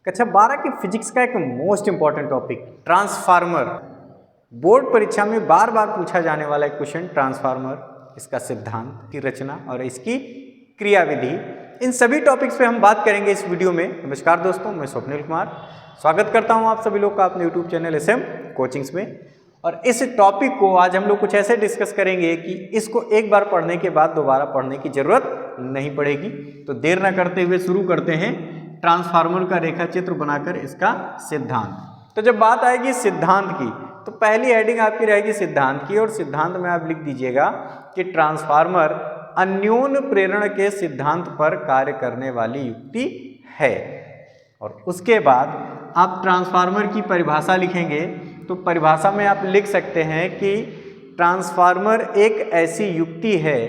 कक्षा 12 की फिजिक्स का एक most important topic transformer. Board परीक्षा में बार बार पूछा जाने वाला एक क्वेश्चन ट्रांसफार्मर, इसका सिद्धांत की रचना और इसकी क्रियाविधि, इन सभी टॉपिक्स पे हम बात करेंगे इस वीडियो में। नमस्कार दोस्तों, मैं स्वप्निल कुमार स्वागत करता हूं आप सभी लोग का अपने यूट्यूब चैनल SM कोचिंग्स में। और इस टॉपिक को आज हम लोग कुछ ऐसे डिस्कस करेंगे कि इसको एक बार पढ़ने के बाद दोबारा पढ़ने की जरूरत नहीं पड़ेगी। तो देर न करते हुए शुरू करते हैं ट्रांसफार्मर का रेखा चित्र बनाकर इसका सिद्धांत। तो जब बात आएगी सिद्धांत की तो पहली हेडिंग आपकी रहेगी सिद्धांत की, और सिद्धांत में आप लिख दीजिएगा कि ट्रांसफार्मर अन्योन्य प्रेरण के सिद्धांत पर कार्य करने वाली युक्ति है। और उसके बाद आप ट्रांसफार्मर की परिभाषा लिखेंगे। तो परिभाषा में आप लिख सकते हैं कि ट्रांसफार्मर एक ऐसी युक्ति है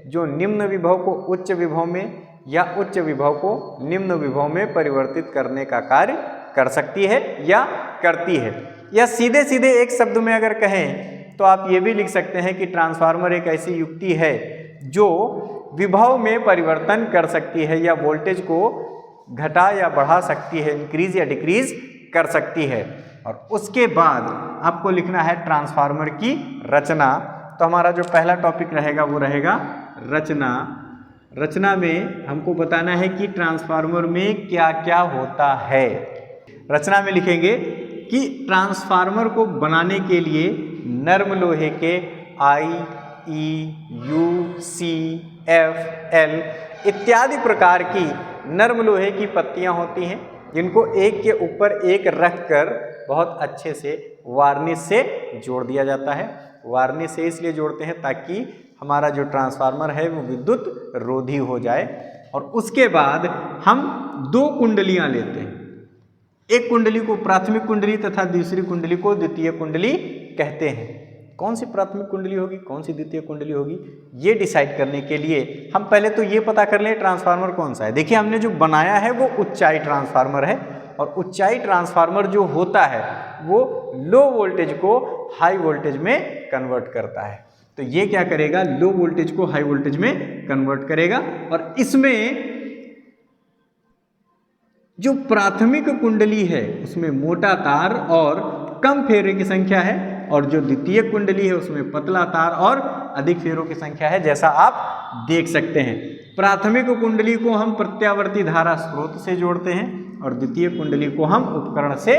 जो निम्न विभव को उच्च विभव में या उच्च विभव को निम्न विभव में परिवर्तित करने का कार्य कर सकती है या करती है। या सीधे सीधे एक शब्द में अगर कहें तो आप ये भी लिख सकते हैं कि ट्रांसफार्मर एक ऐसी युक्ति है जो विभव में परिवर्तन कर सकती है या वोल्टेज को घटा या बढ़ा सकती है, इंक्रीज या डिक्रीज कर सकती है। और उसके बाद आपको लिखना है ट्रांसफार्मर की रचना। तो हमारा जो पहला टॉपिक रहेगा वो रहेगा रचना। रचना में हमको बताना है कि ट्रांसफार्मर में क्या क्या होता है। रचना में लिखेंगे कि ट्रांसफार्मर को बनाने के लिए नर्म लोहे के I, E, U, C, F, L इत्यादि प्रकार की नर्म लोहे की पत्तियां होती हैं, जिनको एक के ऊपर एक रखकर बहुत अच्छे से वार्निश से जोड़ दिया जाता है। वार्निश से इसलिए जोड़ते हैं ताकि हमारा जो ट्रांसफार्मर है वो विद्युत रोधी हो जाए। और उसके बाद हम दो कुंडलियां लेते हैं, एक कुंडली को प्राथमिक कुंडली तथा दूसरी कुंडली को द्वितीय कुंडली कहते हैं। कौन सी प्राथमिक कुंडली होगी, कौन सी द्वितीय कुंडली होगी, ये डिसाइड करने के लिए हम पहले तो ये पता कर लें ट्रांसफार्मर कौन सा है। देखिए, हमने जो बनाया है वो ऊंचाई ट्रांसफार्मर है, और ऊंचाई ट्रांसफार्मर जो होता है वो लो वोल्टेज को हाई वोल्टेज में कन्वर्ट करता है। तो ये क्या करेगा, लो वोल्टेज को हाई वोल्टेज में कन्वर्ट करेगा। और इसमें जो प्राथमिक कुंडली है उसमें मोटा तार और कम फेरे की संख्या है, और जो द्वितीय कुंडली है उसमें पतला तार और अधिक फेरों की संख्या है, जैसा आप देख सकते हैं। प्राथमिक कुंडली को हम प्रत्यावर्ती धारा स्रोत से जोड़ते हैं और द्वितीय कुंडली को हम उपकरण से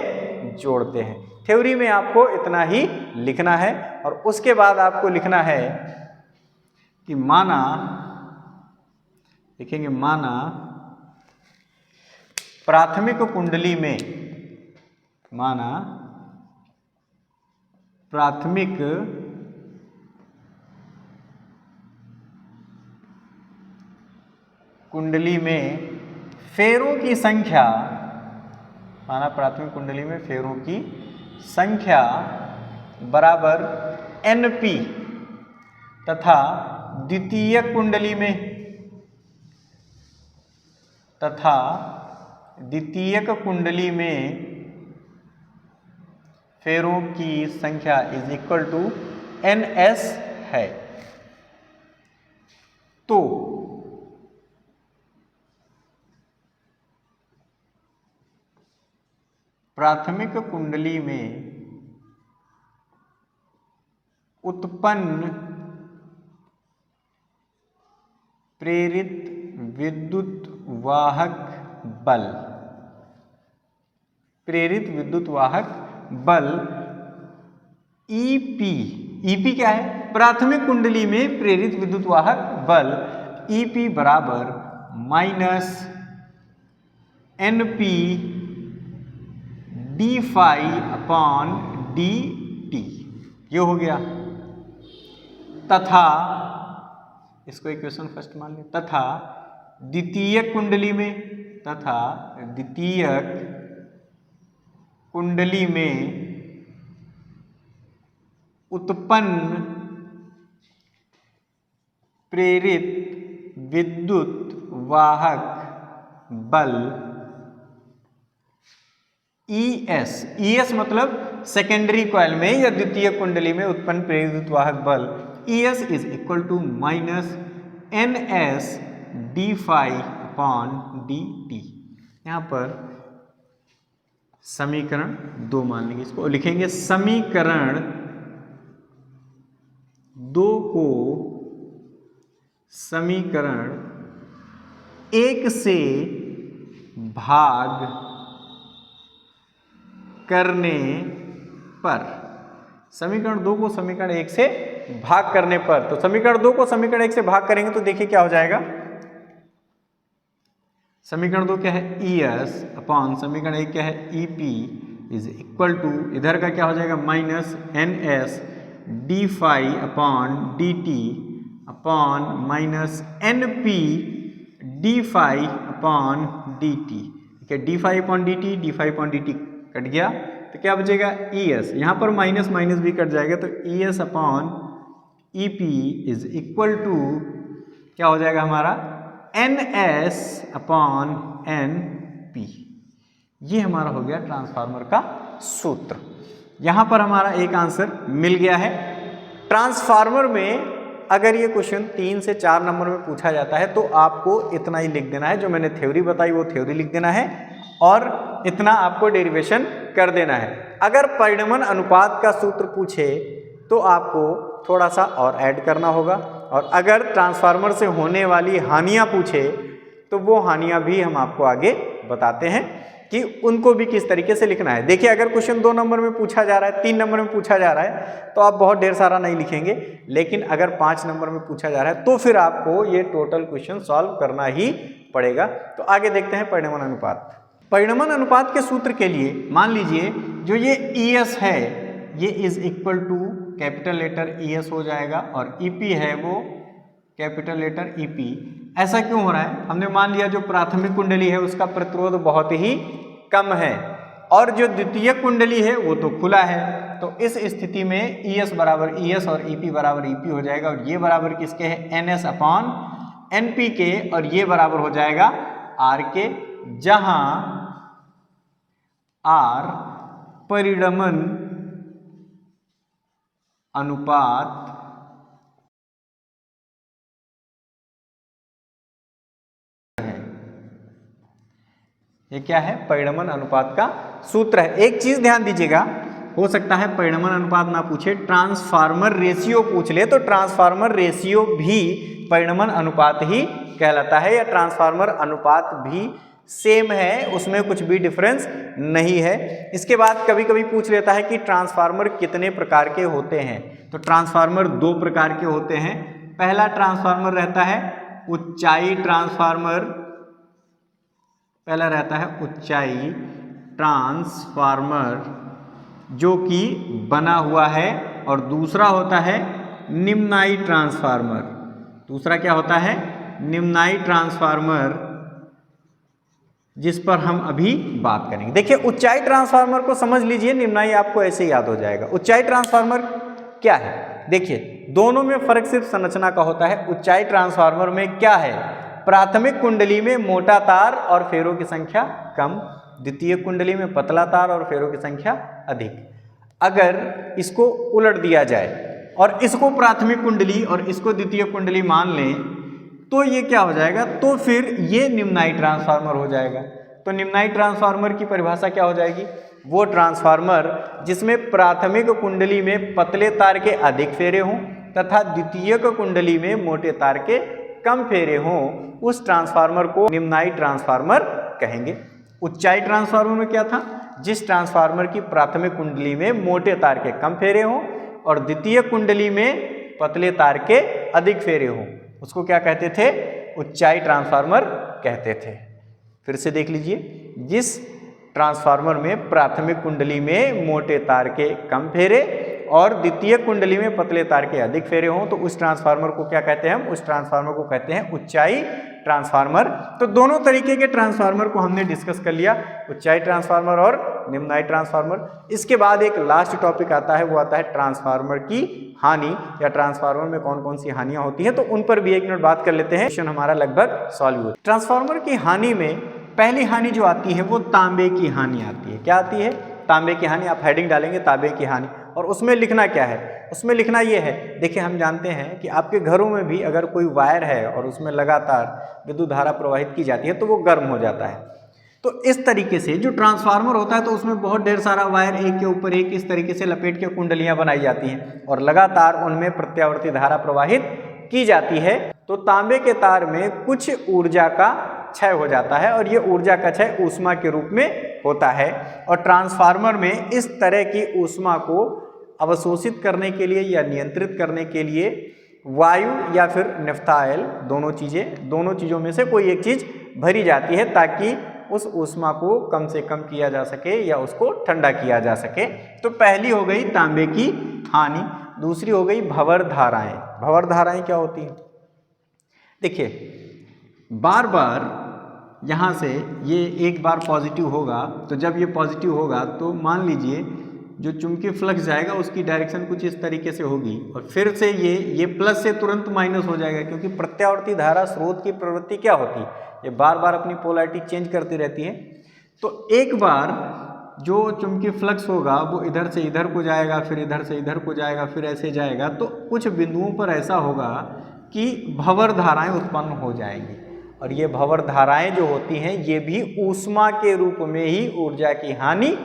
जोड़ते हैं। थ्योरी में आपको इतना ही लिखना है। और उसके बाद आपको लिखना है कि माना, लिखेंगे माना प्राथमिक कुंडली में, माना प्राथमिक कुंडली में फेरों की संख्या, माना प्राथमिक कुंडली में फेरों की संख्या बराबर NP तथा द्वितीय कुंडली में फेरों की संख्या इज इक्वल टू NS है। तो प्राथमिक कुंडली में उत्पन्न प्रेरित विद्युत वाहक बल, प्रेरित विद्युत वाहक बल EP क्या है, प्राथमिक कुंडली में प्रेरित विद्युत वाहक बल EP बराबर minus NP d phi upon dt, ये हो गया। तथा इसको इक्वेशन फर्स्ट मान लें, तथा द्वितीय कुंडली में उत्पन्न प्रेरित विद्युत वाहक बल ES मतलब सेकेंडरी कॉइल में या द्वितीय कुंडली में उत्पन्न प्रेरित विद्युत वाहक बल ES is equal to minus NS d phi upon dt। यहाँ पर समीकरण 2 मान लेंगे इसको, लिखेंगे समीकरण 2 को समीकरण 1 से भाग करने पर, समीकरण 2 को समीकरण 1 से भाग करने पर, तो समीकरण 2 को समीकरण 1 से भाग करेंगे तो देखिए क्या हो जाएगा। समीकरण 2 क्या है, ES अपॉन समीकरण 1 क्या है, EP इज इक्वल टू, इधर का क्या हो जाएगा, minus NS d phi upon DT upon minus NP d phi upon DT। ठीक है, d phi upon DT cut गया तो क्या बचेगा, ES, यहाँ पर माइनस माइनस भी कट जाएगा तो ES upon EP is equal to क्या हो जाएगा हमारा, NS अपॉन NP। ये हमारा हो गया ट्रांसफार्मर का सूत्र। यहाँ पर हमारा एक आंसर मिल गया है। ट्रांसफार्मर में अगर ये क्वेश्चन 3 से 4 नंबर में पूछा जाता है तो आपको इतना ही लिख देना है, जो मैंने थ्योरी बताई वो थ्योरी लिख देना है और इतना आपको डेरिवेशन कर देना है। अगर परिणमन अनुपात का सूत्र पूछे तो आपको थोड़ा सा और ऐड करना होगा, और अगर ट्रांसफार्मर से होने वाली हानियां पूछे तो वो हानियां भी हम आपको आगे बताते हैं कि उनको भी किस तरीके से लिखना है। देखिए, अगर क्वेश्चन 2 नंबर में पूछा जा रहा है, 3 नंबर में पूछा जा रहा है तो आप बहुत ढेर सारा नहीं लिखेंगे, लेकिन अगर 5 नंबर में पूछा जा रहा है तो फिर आपको ये टोटल क्वेश्चन सॉल्व करना ही पड़ेगा। तो आगे देखते हैं परिणमन अनुपात। परिणमन अनुपात के सूत्र के लिए मान लीजिए जो ये ES है ये is equal to capital letter ES हो जाएगा और EP है वो कैपिटल लेटर EP। ऐसा क्यों हो रहा है, हमने मान लिया जो प्राथमिक कुंडली है उसका प्रतिरोध बहुत ही कम है और जो द्वितीयक कुंडली है वो तो खुला है, तो इस स्थिति में ES बराबर ES और EP बराबर EP हो जाएगा, और ये बराबर किसके है, NS अपॉन NP के, और ये बराबर हो जाएगा R के, जहां R परिणमन अनुपात है। ये क्या है, परिणमन अनुपात का सूत्र है। एक चीज ध्यान दीजिएगा, हो सकता है परिणमन अनुपात ना पूछे, ट्रांसफार्मर रेशियो पूछ ले, तो ट्रांसफार्मर रेशियो भी परिणमन अनुपात ही कहलाता है, या ट्रांसफार्मर अनुपात भी सेम है, उसमें कुछ भी डिफरेंस नहीं है। इसके बाद कभी कभी पूछ लेता है कि ट्रांसफार्मर कितने प्रकार के होते हैं, तो ट्रांसफार्मर 2 प्रकार के होते हैं। पहला ट्रांसफार्मर रहता है ऊंचाई ट्रांसफार्मर, पहला रहता है ऊंचाई ट्रांसफार्मर जो कि बना हुआ है, और दूसरा होता है निम्नाई ट्रांसफार्मर। दूसरा क्या होता है, निम्नाई ट्रांसफार्मर, जिस पर हम अभी बात करेंगे। देखिए, ऊंचाई ट्रांसफार्मर को समझ लीजिए, निम्नाई आपको ऐसे ही याद हो जाएगा। ऊंचाई ट्रांसफार्मर क्या है, देखिए दोनों में फर्क सिर्फ संरचना का होता है। ऊंचाई ट्रांसफार्मर में क्या है, प्राथमिक कुंडली में मोटा तार और फेरों की संख्या कम, द्वितीय कुंडली में पतला तार और फेरों की संख्या अधिक। अगर इसको उलट दिया जाए और इसको प्राथमिक कुंडली और इसको द्वितीय कुंडली मान लें तो ये क्या हो जाएगा, तो फिर ये निम्नाई ट्रांसफार्मर हो जाएगा। तो निम्नाई ट्रांसफार्मर की परिभाषा क्या हो जाएगी, वो ट्रांसफार्मर जिसमें प्राथमिक कुंडली में पतले तार के अधिक फेरे हों तथा द्वितीयक कुंडली में मोटे तार के कम फेरे हों, उस ट्रांसफार्मर को निम्नाई ट्रांसफार्मर कहेंगे। ऊंचाई ट्रांसफार्मर में क्या था, जिस ट्रांसफार्मर की प्राथमिक कुंडली में मोटे तार के कम फेरे हों और द्वितीय कुंडली में पतले तार के अधिक फेरे हों, उसको क्या कहते थे, ऊंचाई ट्रांसफार्मर कहते थे। फिर से देख लीजिए, जिस ट्रांसफार्मर में प्राथमिक कुंडली में मोटे तार के कम फेरे और द्वितीय कुंडली में पतले तार के अधिक फेरे हों, तो उस ट्रांसफार्मर को क्या कहते हैं, हम उस ट्रांसफार्मर को कहते हैं ऊंचाई ट्रांसफार्मर। तो दोनों तरीके के ट्रांसफार्मर को हमने डिस्कस कर लिया, ऊंचाई ट्रांसफार्मर और निम्नाई ट्रांसफार्मर। इसके बाद एक लास्ट टॉपिक आता है, वो आता है ट्रांसफार्मर की हानि, या ट्रांसफार्मर में कौन कौन सी हानियां होती हैं, तो उन पर भी 1 मिनट बात कर लेते हैं। क्वेश्चन हमारा लगभग सॉल्व हुआ। ट्रांसफार्मर की हानि में पहली हानि जो आती है वो तांबे की हानि आती है। क्या आती है, तांबे की हानि। आप हेडिंग डालेंगे तांबे की हानि, और उसमें लिखना क्या है, उसमें लिखना ये है, देखिए हम जानते हैं कि आपके घरों में भी अगर कोई वायर है और उसमें लगातार विद्युत धारा प्रवाहित की जाती है तो वो गर्म हो जाता है। तो इस तरीके से जो ट्रांसफार्मर होता है तो उसमें बहुत ढेर सारा वायर एक के ऊपर एक इस तरीके से लपेट के कुंडलियां बनाई जाती हैं और लगातार उनमें प्रत्यावर्ती धारा प्रवाहित की जाती है। तो तांबे के तार में कुछ ऊर्जा का क्षय हो जाता है और ये ऊर्जा का क्षय ऊष्मा के रूप में होता है और ट्रांसफार्मर में इस तरह की ऊष्मा को अवशोषित करने के लिए या नियंत्रित करने के लिए वायु या फिर नेफ्थाइल दोनों चीज़ों में से कोई एक चीज़ भरी जाती है ताकि उस ऊष्मा को कम से कम किया जा सके या उसको ठंडा किया जा सके। तो पहली हो गई तांबे की हानि, दूसरी हो गई भंवर धाराएं। भंवर धाराएं क्या होती हैं? देखिए, बार बार यहाँ से ये एक बार पॉजिटिव होगा, तो जब ये पॉजिटिव होगा तो मान लीजिए जो चुंबकीय फ्लक्स जाएगा उसकी डायरेक्शन कुछ इस तरीके से होगी और फिर से ये प्लस से तुरंत माइनस हो जाएगा, क्योंकि प्रत्यावर्ती धारा स्रोत की प्रवृत्ति क्या होती है, ये बार बार अपनी पोलैरिटी चेंज करती रहती है। तो एक बार जो चुंबकीय फ्लक्स होगा वो इधर से इधर को जाएगा, फिर इधर से इधर को जाएगा, फिर ऐसे जाएगा, तो कुछ बिंदुओं पर ऐसा होगा कि भंवर धाराएं उत्पन्न हो जाएंगी और ये भंवर धाराएं जो होती हैं ये भी ऊष्मा के रूप में ही ऊर्जा की हानि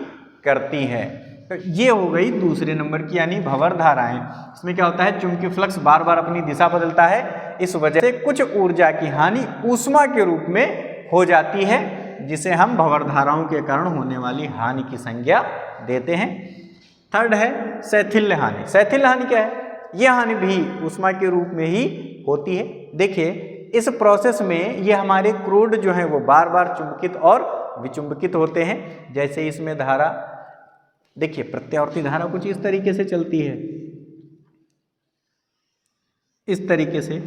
करती हैं। तो ये हो गई दूसरे नंबर की यानी भंवर धाराएं। इसमें क्या होता है, चुंबकीय फ्लक्स बार बार अपनी दिशा बदलता है, इस वजह से कुछ ऊर्जा की हानि ऊष्मा के रूप में हो जाती है, जिसे हम भंवर धाराओं के कारण होने वाली हानि की संज्ञा देते हैं। थर्ड है शैथिल्य हानि। शैथिल्य हानि क्या है? यह हानि भी ऊष्मा के रूप में ही होती है। देखिए, इस प्रोसेस में ये हमारे क्रूड जो हैं वो बार बार चुंबकित और विचुंबकित होते हैं। जैसे इसमें धारा, देखिए प्रत्यावर्ती धारा कुछ इस तरीके से चलती है, इस तरीके से।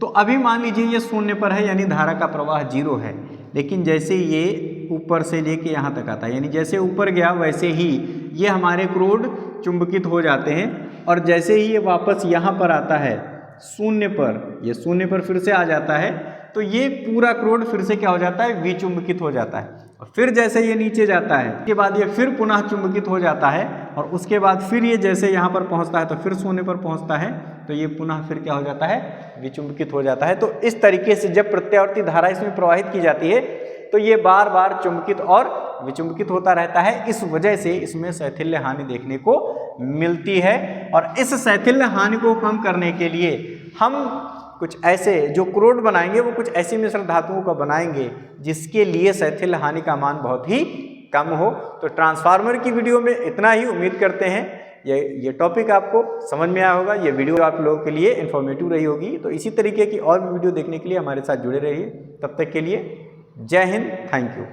तो अभी मान लीजिए ये शून्य पर है यानी धारा का प्रवाह 0 है, लेकिन जैसे ये ऊपर से लेके यहाँ तक आता है, यानी जैसे ऊपर गया वैसे ही ये हमारे क्रूड चुंबकित हो जाते हैं और जैसे ही ये वापस यहाँ पर आता है शून्य पर, ये शून्य पर फिर से आ जाता है, तो ये पूरा क्रूड फिर से क्या हो जाता है, विचुंबकित हो जाता है। और फिर जैसे ये नीचे जाता है उसके बाद ये फिर पुनः चुंबकित हो जाता है और उसके बाद फिर ये जैसे यहाँ पर पहुँचता है तो फिर शून्य पर पहुँचता है, तो ये पुनः फिर क्या हो जाता है, विचुंबकित हो जाता है। तो इस तरीके से जब प्रत्यावर्ती धारा इसमें प्रवाहित की जाती है तो ये बार बार चुंबकित और विचुंबकित होता रहता है। इस वजह से इसमें शैथिल्य हानि देखने को मिलती है और इस शैथिल्य हानि को कम करने के लिए हम कुछ ऐसे जो क्रूड बनाएंगे वो कुछ ऐसी मिश्र धातुओं का बनाएंगे जिसके लिए शैथिल्य हानि का मान बहुत ही कम हो। तो ट्रांसफार्मर की वीडियो में इतना ही। उम्मीद करते हैं ये टॉपिक आपको समझ में आया होगा, ये वीडियो आप लोगों के लिए इन्फॉर्मेटिव रही होगी। तो इसी तरीके की और भी वीडियो देखने के लिए हमारे साथ जुड़े रहिए। तब तक के लिए जय हिंद, थैंक यू।